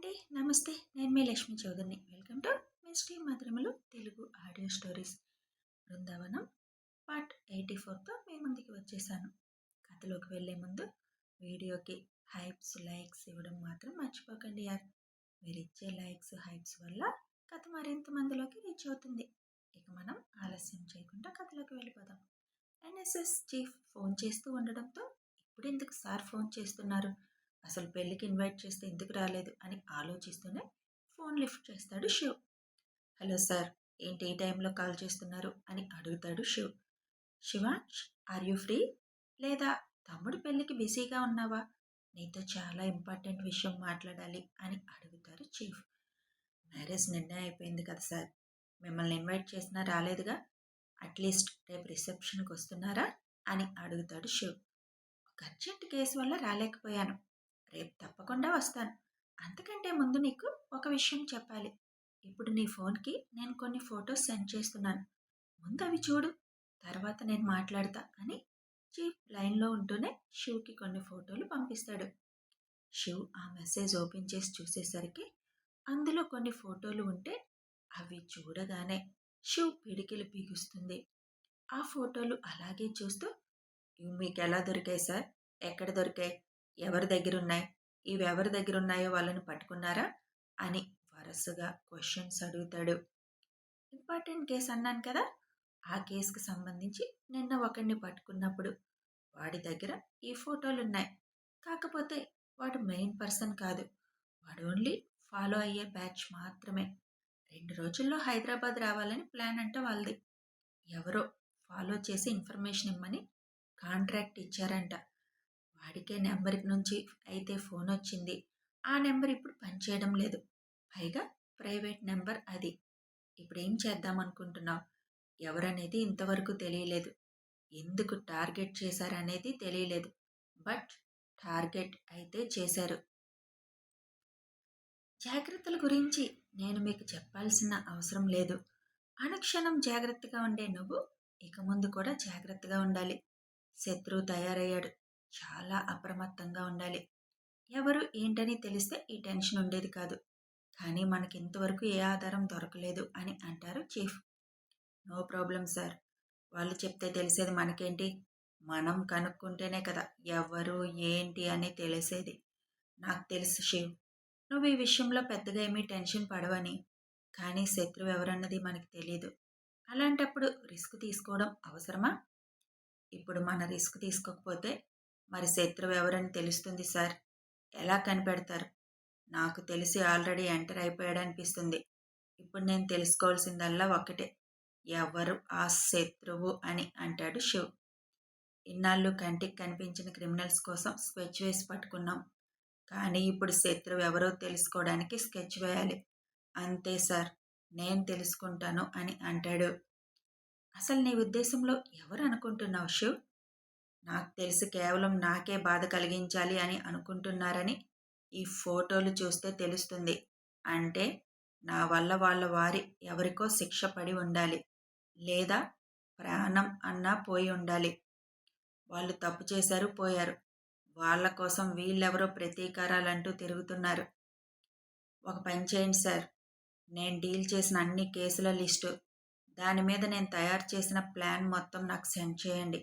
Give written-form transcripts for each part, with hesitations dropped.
అండి. నమస్తే. నేను మీ లక్ష్మీ చౌదరిని. వెల్కమ్ టు మిస్టీ మధురములు Telugu audio stories. Brindavanam part 84తో మీ ముందుకి వచ్చేసాను. కథలోకి వెళ్ళే ముందు వీడియోకి హైప్స్, లైక్స్ ఇవ్వడం మాత్రం మర్చిపోకండి యార్. మీరు ఇచ్చే లైక్స్, హైప్స్ వల్ల కథ మరింత మందిలోకి రీచ్ అవుతుంది. ఇక మనం ఆలస్యం చేయకుండా కథలోకి వెళ్ళిపోదాం. ఎన్ఎస్ఎస్ చీఫ్ ఫోన్ చేస్తూ ఉండడంతో ఇప్పుడు ఎందుకు సార్ ఫోన్ చేస్తున్నారు, అసలు పెళ్ళికి ఇన్వైట్ చేస్తే ఎందుకు రాలేదు అని ఆలోచిస్తూనే ఫోన్ లిఫ్ట్ చేస్తాడు శివ్. హలో సార్, ఏంటి ఈ టైంలో కాల్ చేస్తున్నారు అని అడుగుతాడు Shiv. Shivansh, are you free? లేదా తమ్ముడు పెళ్ళికి బిజీగా ఉన్నావా? నీతో చాలా ఇంపార్టెంట్ విషయం మాట్లాడాలి అని అడుగుతారు చీఫ్. మ్యారేజ్ నిర్ణయం అయిపోయింది కదా సార్, మిమ్మల్ని ఇన్వైట్ చేసినా రాలేదుగా, అట్లీస్ట్ రేపు రిసెప్షన్కి వస్తున్నారా అని అడుగుతాడు శివ్. ఒక అర్జెంట్ కేసు వల్ల రాలేకపోయాను, రేపు తప్పకుండా వస్తాను. అంతకంటే ముందు నీకు ఒక విషయం చెప్పాలి. ఇప్పుడు నీ ఫోన్కి నేను కొన్ని ఫొటోస్ సెండ్ చేస్తున్నాను, ముందు అవి చూడు, తర్వాత నేను మాట్లాడతా అని చీఫ్ లైన్లో ఉంటూనే శివ్కి కొన్ని ఫోటోలు పంపిస్తాడు. శివ్ ఆ మెసేజ్ ఓపెన్ చేసి చూసేసరికి అందులో కొన్ని ఫోటోలు ఉంటే అవి చూడగానే శివ్ పిడికిలు పీగుస్తుంది. ఆ ఫోటోలు అలాగే చూస్తూ, ఇవి మీకు ఎలా దొరికాయి సార్, ఎక్కడ దొరికాయి, ఎవరి దగ్గర ఉన్నాయి, ఇవి ఎవరి దగ్గర ఉన్నాయో వాళ్ళని పట్టుకున్నారా అని వరుసగా క్వశ్చన్స్ అడుగుతాడు. ఇంపార్టెంట్ కేసు అన్నాను కదా, ఆ కేసుకు సంబంధించి నిన్న ఒకరిని పట్టుకున్నప్పుడు వాడి దగ్గర ఈ ఫోటోలు ఉన్నాయి. కాకపోతే వాడు మెయిన్ పర్సన్ కాదు, వాడు ఓన్లీ ఫాలో అయ్యే బ్యాచ్ మాత్రమే. 2 రోజుల్లో హైదరాబాద్ రావాలని ప్లాన్ అంట వాళ్ళది. ఎవరో ఫాలో చేసి ఇన్ఫర్మేషన్ ఇమ్మని కాంట్రాక్ట్ ఇచ్చారంట. వాడికే నెంబర్ నుంచి అయితే ఫోన్ వచ్చింది. ఆ నెంబర్ ఇప్పుడు పనిచేయడం లేదు, పైగా ప్రైవేట్ నెంబర్ అది. ఇప్పుడు ఏం చేద్దాం అనుకుంటున్నావు? ఎవరనేది ఇంతవరకు తెలియలేదు, ఎందుకు టార్గెట్ చేశారనేది తెలియలేదు, బట్ టార్గెట్ అయితే చేశారు. జాగ్రత్తల గురించి నేను మీకు చెప్పాల్సిన అవసరం లేదు. అనుక్షణం జాగ్రత్తగా ఉండే నువ్వు ఇక ముందు కూడా జాగ్రత్తగా ఉండాలి. శత్రువు తయారయ్యాడు, చాలా అప్రమత్తంగా ఉండాలి. ఎవరు ఏంటని తెలిస్తే ఈ టెన్షన్ ఉండేది కాదు, కానీ మనకి ఇంతవరకు ఏ ఆధారం దొరకలేదు అని అంటారు చీఫ్. నో ప్రాబ్లం సార్, వాళ్ళు చెప్తే తెలిసేది మనకేంటి, మనం కనుక్కుంటేనే కదా ఎవరు ఏంటి అని తెలిసేది. నాకు తెలుసు శివ్, నువ్వు ఈ విషయంలో పెద్దగా ఏమీ టెన్షన్ పడవని, కానీ శత్రువు ఎవరన్నది మనకి తెలియదు. అలాంటప్పుడు రిస్క్ తీసుకోవడం అవసరమా? ఇప్పుడు మన రిస్క్ తీసుకోకపోతే మరి శత్రువు ఎవరని తెలుస్తుంది సార్, ఎలా కనిపెడతారు? నాకు తెలిసి ఆల్రెడీ ఎంటర్ అయిపోయాడు అనిపిస్తుంది. ఇప్పుడు నేను తెలుసుకోవాల్సిందల్లా ఒకటే, ఎవరు ఆ శత్రువు అని అంటాడు శివ్. ఇన్నాళ్ళు కంటికి కనిపించిన క్రిమినల్స్ కోసం స్కెచ్ వేసి పట్టుకున్నాం, కానీ ఇప్పుడు శత్రువు ఎవరో తెలుసుకోవడానికి స్కెచ్ వేయాలి. అంతే సార్, నేను తెలుసుకుంటాను అని అంటాడు. అసలు నీ ఉద్దేశంలో ఎవరు అనుకుంటున్నావు శివ్? నాకు తెలిసి కేవలం నాకే బాధ కలిగించాలి అని అనుకుంటున్నారని ఈ ఫోటోలు చూస్తే తెలుస్తుంది. అంటే నా వల్ల వాళ్ళ వారి ఎవరికో శిక్ష పడి ఉండాలి, లేదా ప్రాణం అన్నా పోయి ఉండాలి. వాళ్ళు తప్పు చేశారు, పోయారు. వాళ్ళ కోసం వీళ్ళెవరో ప్రతీకారాలంటూ తిరుగుతున్నారు. ఒక పని చేయండి సార్, నేను డీల్ చేసిన అన్ని కేసుల లిస్టు, దాని మీద నేను తయారు చేసిన ప్లాన్ మొత్తం నాకు సెండ్ చేయండి.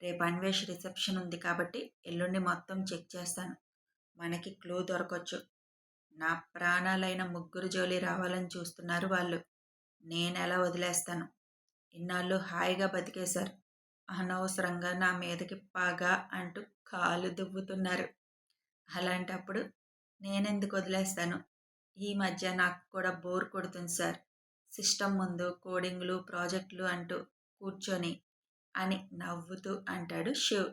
రేపు అన్వేష్ రిసెప్షన్ ఉంది కాబట్టి ఎల్లుండి మొత్తం చెక్ చేస్తాను, మనకి క్లూ దొరకొచ్చు. నా ప్రాణాలైన ముగ్గురు జోలి రావాలని చూస్తున్నారు వాళ్ళు, నేనెలా వదిలేస్తాను? ఇన్నాళ్ళు హాయిగా బతికేశారు, అనవసరంగా నా మీదకి పగ అంటూ కాలు దువ్వుతున్నారు. అలాంటప్పుడు నేనెందుకు వదిలేస్తాను? ఈ మధ్య నాకు కూడా బోర్ కొడుతుంది సార్, సిస్టమ్ ముందు కోడింగ్లు, ప్రాజెక్టులు అంటూ కూర్చొని అని నవ్వుతూ అంటాడు శివ్.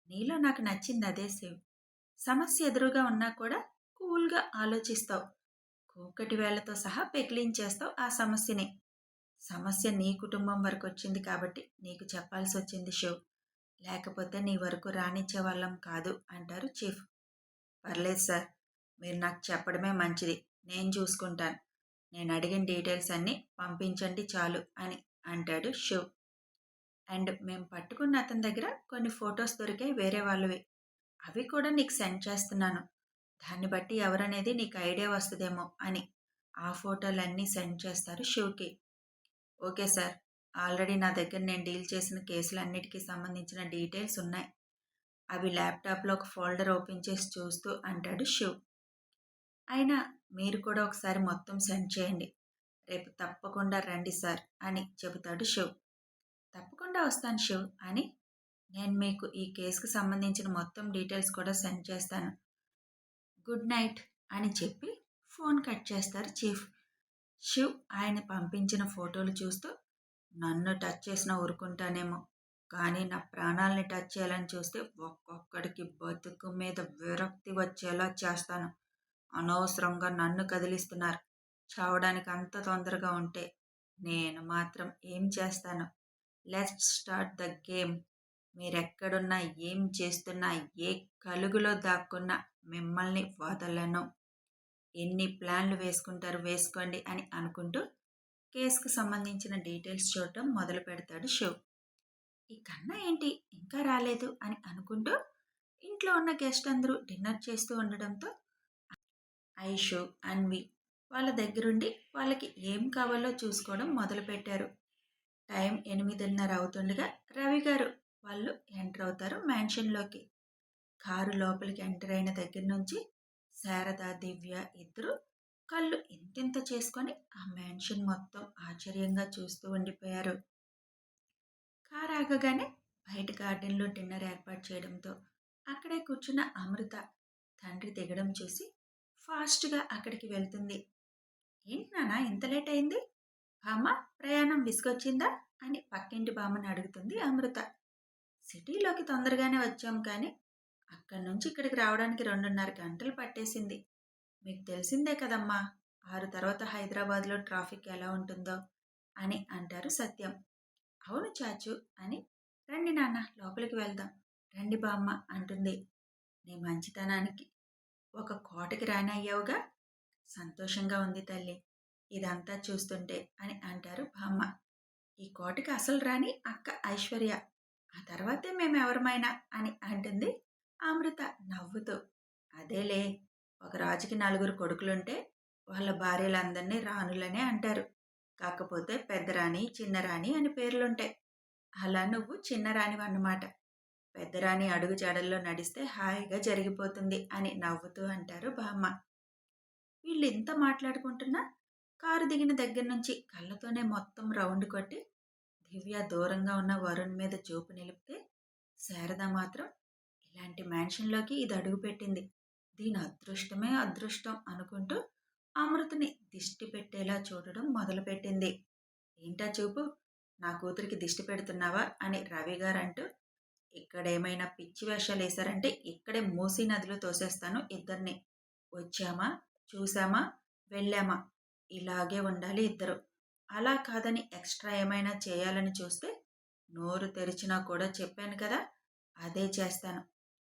నీలో నాకు నచ్చింది అదే శివ్, సమస్య ఎదురుగా ఉన్నా కూడా కూల్గా ఆలోచిస్తావు, కూకటి వేళ్లతో సహా పెకిలించేస్తావు ఆ సమస్యని. సమస్య నీ కుటుంబం వరకు వచ్చింది కాబట్టి నీకు చెప్పాల్సి వచ్చింది శివ్, లేకపోతే నీ వరకు రానిచ్చే వాళ్ళం కాదు అంటారు చీఫ్. పర్లేదు సార్, మీరు నాకు చెప్పడమే మంచిది, నేను చూసుకుంటాను. నేను అడిగిన డీటెయిల్స్ అన్నీ పంపించండి చాలు అని అంటాడు శివ్. అండ్ మేము పట్టుకున్న అతని దగ్గర కొన్ని ఫొటోస్ దొరికాయి వేరే వాళ్ళవి, అవి కూడా నీకు సెండ్ చేస్తున్నాను. దాన్ని బట్టి ఎవరనేది నీకు ఐడియా వస్తదేమో అని ఆ ఫోటోలన్నీ సెండ్ చేస్తారు శివ్‌కి. Okay sir. ఆల్రెడీ నా దగ్గర నేను డీల్ చేసిన కేసులన్నిటికి సంబంధించిన డీటెయిల్స్ ఉన్నాయి. అవి ల్యాప్‌టాప్‌లో ఒక ఫోల్డర్ ఓపెన్ చేసి చూస్తూ అంటాడు శివ్. అయినా మీరు కూడా ఒకసారి మొత్తం సెండ్ చేయండి. రేపు తప్పకుండా రండి సార్ అని చెబుతాడు శివ్. తప్పకుండా వస్తాను శివ్ అని నేను మీకు ఈ కేస్‌కి సంబంధించిన మొత్తం డీటెయిల్స్ కూడా సెండ్ చేస్తాను. గుడ్ నైట్ అని చెప్పి ఫోన్ కట్ చేస్తారు చీఫ్. శివ్ ఆయన పంపించిన ఫోటోలు చూస్తూ నన్ను టచ్ చేసినా ఊరుకుంటానేమో, కానీ నా ప్రాణాల్ని టచ్ చేయాలని చూస్తే ఒక్కొక్కడికి బతుకు మీద విరక్తి వచ్చేలా చేస్తాను. అనవసరంగా నన్ను కదిలిస్తున్నారు. చావడానికి అంత తొందరగా ఉంటే నేను మాత్రం ఏం చేస్తాను? Let's start the game. మీరెక్కడున్నా, ఏం చేస్తున్నా, ఏ కలుగులో దాక్కున్నా మిమ్మల్ని వదలను. ఎన్ని ప్లాన్లు వేసుకుంటారు వేసుకోండి అని అనుకుంటూ కేసుకు సంబంధించిన డీటెయిల్స్ చూడటం మొదలు పెడతాడు శివ్. ఈ కన్నా ఏంటి ఇంకా రాలేదు అని అనుకుంటూ ఇంట్లో ఉన్న గెస్ట్ అందరూ డిన్నర్ చేస్తూ ఉండడంతో ఐషు, అన్వి వాళ్ళ దగ్గరుండి వాళ్ళకి ఏం కావాలో చూసుకోవడం మొదలుపెట్టారు. టైం 8:30 అవుతుండగా రవి గారు వాళ్ళు ఎంటర్ అవుతారు మ్యాన్షన్లోకి. కారు లోపలికి ఎంటర్ అయిన దగ్గర నుంచి శారద, దివ్య ఇద్దరు కళ్ళు ఇంతింత చేసుకొని ఆ మ్యాన్షన్ మొత్తం ఆశ్చర్యంగా చూస్తూ ఉండిపోయారు. కారు ఆగగానే బయట గార్డెన్లో డిన్నర్ ఏర్పాటు చేయడంతో అక్కడే కూర్చున్న అమృత తండ్రి దిగడం చూసి ఫాస్ట్గా అక్కడికి వెళ్తుంది. ఏంటి నాన్న ఇంత లేట్ అయింది? బామ్మ ప్రయాణం విసుగొచ్చిందా అని పక్కింటి బామ్మని అడుగుతుంది అమృత. సిటీలోకి తొందరగానే వచ్చాం కానీ అక్కడి నుంచి ఇక్కడికి రావడానికి 2:30 గంటలు పట్టేసింది. మీకు తెలిసిందే కదమ్మా, 6 తర్వాత హైదరాబాద్లో ట్రాఫిక్ ఎలా ఉంటుందో అని అంటారు సత్యం. అవును చాచు అని రండి నాన్న లోపలికి వెళ్దాం, రండి బామ్మ అంటుంది. నీ మంచితనానికి ఒక కోటకి రాని అయ్యావుగా, సంతోషంగా ఉంది తల్లి ఇదంతా చూస్తుంటే అని అంటారు బామ్మ. ఈ కోటకి అసలు రాని అక్క ఐశ్వర్య, ఆ తర్వాతే మేమెవరమైనా అని అంటుంది అమృత నవ్వుతూ. అదేలే, ఒక రాజుకి 4 కొడుకులుంటే వాళ్ళ భార్యలందరినీ రాణులనే అంటారు. కాకపోతే పెద్దరాణి, చిన్నరాణి అని పేర్లుంటాయి. అలా నువ్వు చిన్నరాణివన్నమాట. పెద్దరాణి అడుగు జాడల్లో నడిస్తే హాయిగా జరిగిపోతుంది అని నవ్వుతూ అంటారు బామ్మ. వీళ్ళు ఇంత మాట్లాడుకుంటున్నా కారు దిగిన దగ్గర నుంచి కళ్ళతోనే మొత్తం రౌండ్ కొట్టి దివ్య దూరంగా ఉన్న వరుణ్ మీద చూపు నిలిపితే శారద మాత్రం ఇలాంటి మ్యాన్షన్లోకి ఇది అడుగుపెట్టింది, దీని అదృష్టమే అదృష్టం అనుకుంటూ అమృతని దిష్టి పెట్టేలా చూడడం మొదలుపెట్టింది. ఏంటా చూపు, నా కూతురికి దిష్టి పెడుతున్నావా అని రవి గారు అంటూ ఇక్కడేమైనా పిచ్చి వేషాలు వేశారంటే ఇక్కడే మూసీ నదిలో తోసేస్తాను ఇద్దరిని. వచ్చామా, చూసామా, వెళ్ళామా, ఇలాగే ఉండాలి ఇద్దరు. అలా కాదని ఎక్స్ట్రా ఏమైనా చేయాలని చూస్తే నోరు తెరిచినా కూడా చెప్పాను కదా, అదే చేస్తాను.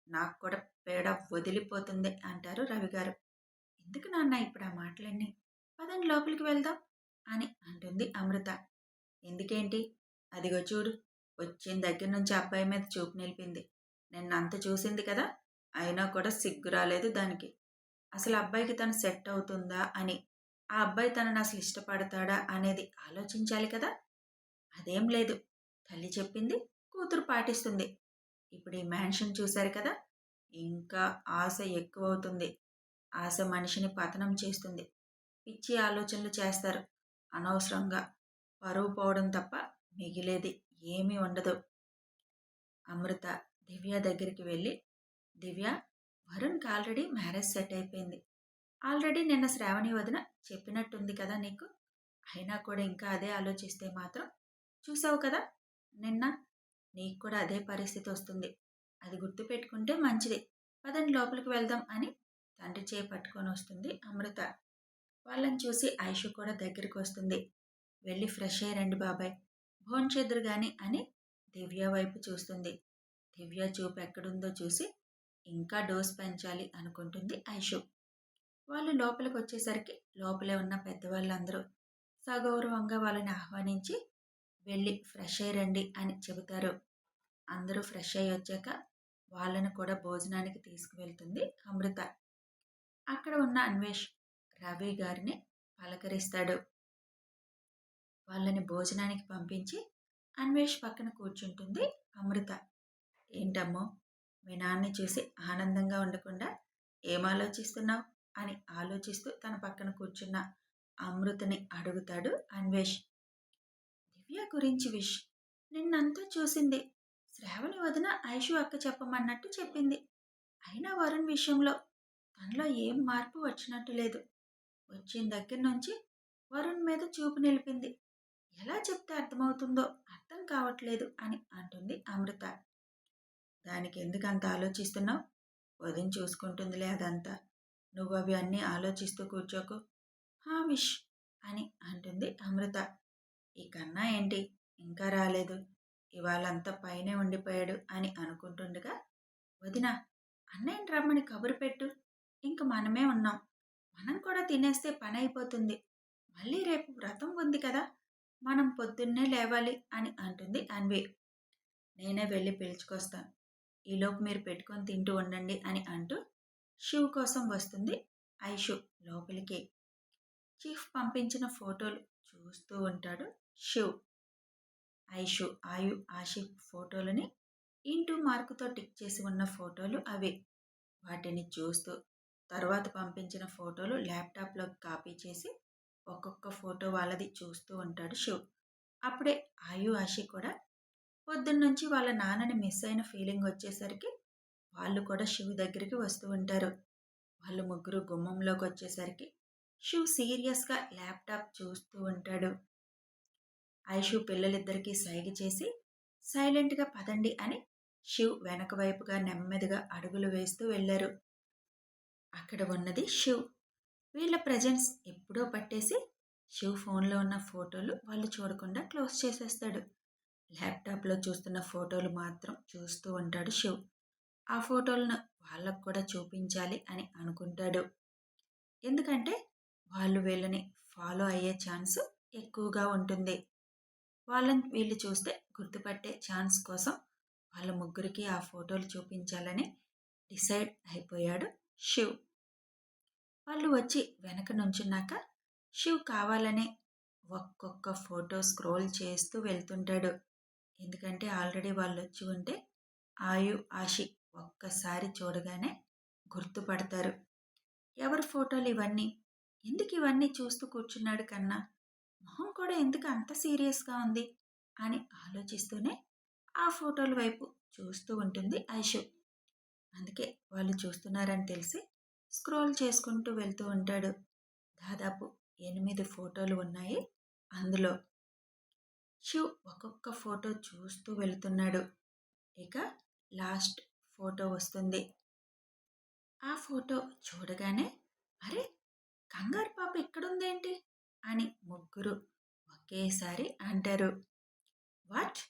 నాకు కూడా పేడ వదిలిపోతుంది అంటారు రవిగారు. ఎందుకు నాన్న ఇప్పుడు ఆ మాటలన్నీ, పదండి లోపలికి వెళ్దాం అని అంటుంది అమృత. ఎందుకేంటి, అదిగో చూడు, వచ్చిన దగ్గర నుంచి అబ్బాయి మీద చూపు నిలిపింది. నిన్నంత చూసింది కదా, అయినా కూడా సిగ్గు రాలేదు దానికి. అసలు అబ్బాయికి తను సెట్ అవుతుందా అని, ఆ అబ్బాయి తనని అసలు ఇష్టపడతాడా అనేది ఆలోచించాలి కదా. అదేం లేదు, తల్లి చెప్పింది కూతురు పాటిస్తుంది. ఇప్పుడు ఈ మ్యాన్షన్ చూశారు కదా, ఇంకా ఆశ ఎక్కువవుతుంది. ఆశ మనిషిని పతనం చేస్తుంది. పిచ్చి ఆలోచనలు చేస్తారు. అనవసరంగా పరువు పోవడం తప్ప మిగిలేది ఏమీ ఉండదు. అమృత దివ్య దగ్గరికి వెళ్ళి, దివ్య, వరుణ్కి ఆల్రెడీ మ్యారేజ్ సెట్ అయిపోయింది. ఆల్రెడీ నిన్న శ్రావణి వదిన చెప్పినట్టుంది కదా నీకు, అయినా కూడా ఇంకా అదే ఆలోచిస్తే మాత్రం చూసావు కదా నిన్న, నీకు కూడా అదే పరిస్థితి వస్తుంది. అది గుర్తుపెట్టుకుంటే మంచిది. పదండి లోపలికి వెళ్దాం అని తండ్రి చేయి పట్టుకొని వస్తుంది అమృత. వాళ్ళని చూసి ఐషు కూడా దగ్గరికి వస్తుంది. వెళ్ళి ఫ్రెష్ అయ్యారండి బాబాయ్, భోంచేద్దురు గాని అని దివ్య వైపు చూస్తుంది. దివ్య చూపు ఎక్కడుందో చూసి ఇంకా డోస్ పెంచాలి అనుకుంటుంది ఐషు. వాళ్ళు లోపలికి వచ్చేసరికి లోపలే ఉన్న పెద్దవాళ్ళందరూ సగౌరవంగా వాళ్ళని ఆహ్వానించి వెళ్ళి ఫ్రెష్ అయ్యండి అని చెబుతారు. అందరూ ఫ్రెష్ అయ్యి వచ్చాక వాళ్ళను కూడా భోజనానికి తీసుకువెళ్తుంది అమృత. అక్కడ ఉన్న అన్వేష్ రవి గారిని పలకరిస్తాడు. వాళ్ళని భోజనానికి పంపించి అన్వేష్ పక్కన కూర్చుంటుంది అమృత. ఏంటమ్మో, మీ నాన్నని చూసి ఆనందంగా ఉండకుండా ఏం ఆలోచిస్తున్నావు అని ఆలోచిస్తూ తన పక్కన కూర్చున్న అమృతని అడుగుతాడు అన్వేష్. దివ్య గురించి నిన్నంతా చూసింది. శ్రావణి వదిన ఐషు అక్క చెప్పమన్నట్టు చెప్పింది. అయినా వరుణ్ విషయంలో తనలో ఏం మార్పు వచ్చినట్టు లేదు. వచ్చిన దగ్గర నుంచి వరుణ్ మీద చూపు నిలిపింది. ఎలా చెప్తే అర్థమవుతుందో అర్థం కావట్లేదు అని అంటుంది అమృత. దానికి ఎందుకు అంత ఆలోచిస్తున్నావు? వదిన చూసుకుంటుందిలే అదంతా. నువ్వు అవి అన్నీ ఆలోచిస్తూ కూర్చోకు. హా అని అంటుంది అమృత. ఈ కన్నా ఏంటి ఇంకా రాలేదు, ఇవాళంతా పైనే ఉండిపోయాడు అని అనుకుంటుండగా, వదిన అన్నయ్యని రమ్మని కబురు పెట్టు. ఇంక మనమే ఉన్నాం, మనం కూడా తినేస్తే పని అయిపోతుంది. మళ్ళీ రేపు వ్రతం ఉంది కదా, మనం పొద్దున్నే లేవాలి అని అంటుంది అన్వి. నేనే వెళ్ళి పిలుచుకొస్తాను, ఈలోపు మీరు పెట్టుకొని తింటూ ఉండండి అని అంటూ శివ్ కోసం వస్తుంది ఐషు లోపలికి. చీఫ్ పంపించిన ఫోటోలు చూస్తూ ఉంటాడు శివ్. ఐషు, ఆషిఫ్ ఫోటోలని ఇంటూ మార్కుతో టిక్ చేసి ఉన్న ఫోటోలు అవి. వాటిని చూస్తూ తర్వాత పంపించిన ఫోటోలు ల్యాప్టాప్లో కాపీ చేసి ఒక్కొక్క ఫోటో వాళ్ళది చూస్తూ ఉంటాడు శివ్. అప్పుడే ఆషి కూడా పొద్దున్నుంచి వాళ్ళ నాన్నని మిస్ అయిన ఫీలింగ్ వచ్చేసరికి వాళ్ళు కూడా శివ్ దగ్గరికి వస్తూ ఉంటారు. వాళ్ళు ముగ్గురు గుమ్మంలోకి వచ్చేసరికి శివ్ సీరియస్గా ల్యాప్టాప్ చూస్తూ ఉంటాడు. ఐషు పిల్లలిద్దరికీ సైగ చేసి సైలెంట్గా పదండి అని శివ్ వెనక వైపుగా నెమ్మదిగా అడుగులు వేస్తూ వెళ్ళారు. అక్కడ ఉన్నది శివ్. వీళ్ళ ప్రజెన్స్ ఎప్పుడో పట్టేసి శివ్ ఫోన్లో ఉన్న ఫోటోలు వాళ్ళు చూడకుండా క్లోజ్ చేసేస్తాడు. ల్యాప్టాప్లో చూస్తున్న ఫోటోలు మాత్రం చూస్తూ ఉంటాడు శివ్. ఆ ఫోటోలను వాళ్ళకు కూడా చూపించాలి అని అనుకుంటాడు. ఎందుకంటే వాళ్ళు వీళ్ళని ఫాలో అయ్యే ఛాన్స్ ఎక్కువగా ఉంటుంది. వాళ్ళని వీళ్ళు చూస్తే గుర్తుపట్టే ఛాన్స్ కోసం వాళ్ళ ముగ్గురికి ఆ ఫోటోలు చూపించాలని డిసైడ్ అయిపోయాడు శివ్. వాళ్ళు వచ్చి వెనక నుంచున్నాక శివ్ కావాలనే ఒక్కొక్క ఫోటో స్క్రోల్ చేస్తూ వెళ్తుంటాడు. ఎందుకంటే ఆల్రెడీ వాళ్ళు వచ్చి ఉంటే ఆషి ఒక్కసారి చూడగానే గుర్తుపడతారు. ఎవరి ఫోటోలు ఇవన్నీ, ఎందుకు ఇవన్నీ చూస్తూ కూర్చున్నాడు కన్నా, మొహం కూడా ఎందుకు అంత సీరియస్గా ఉంది అని ఆలోచిస్తూనే ఆ ఫోటోల వైపు చూస్తూ ఉంటుంది ఐషు. అందుకే వాళ్ళు చూస్తున్నారని తెలిసి స్క్రోల్ చేసుకుంటూ వెళ్తూ ఉంటాడు. దాదాపు 8 ఫోటోలు ఉన్నాయి అందులో. శివ్ ఒక్కొక్క ఫోటో చూస్తూ వెళుతున్నాడు. ఇక లాస్ట్ ఫోటో వస్తుంది. ఆ ఫోటో చూడగానే, అరే కంగారు పాప ఇక్కడుందేంటి అని ముగ్గురు ఒకేసారి అంటారు. వాట్,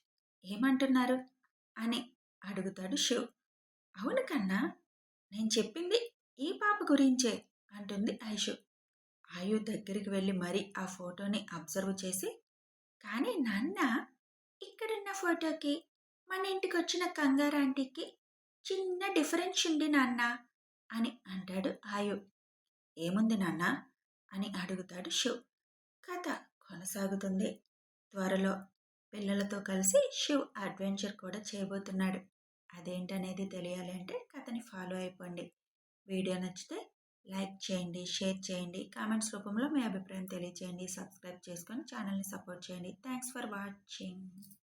ఏమంటున్నారు అని అడుగుతాడు శివ్. అవును కన్నా, నేను చెప్పింది ఈ పాప గురించే అంటుంది ఐషు. దగ్గరికి వెళ్ళి మరీ ఆ ఫోటోని అబ్జర్వ్ చేసి, కానీ నాన్న, ఇక్కడున్న ఫోటోకి మన ఇంటికి వచ్చిన కంగారు ఆంటీకి చిన్న డిఫరెన్స్ ఉంది నాన్న అని అంటాడు ఏముంది నాన్న అని అడుగుతాడు శివ్. కథ కొనసాగుతుంది. త్వరలో పిల్లలతో కలిసి శివ్ అడ్వెంచర్ కూడా చేయబోతున్నాడు. అదేంటనేది తెలియాలి అంటే కథని ఫాలో అయిపోండి. వీడియో నచ్చితే లైక్ చేయండి, షేర్ చేయండి, కామెంట్స్ రూపంలో మీ అభిప్రాయం తెలియచేయండి, సబ్స్క్రైబ్ చేసుకొని ఛానల్ని సపోర్ట్ చేయండి. Thanks for watching.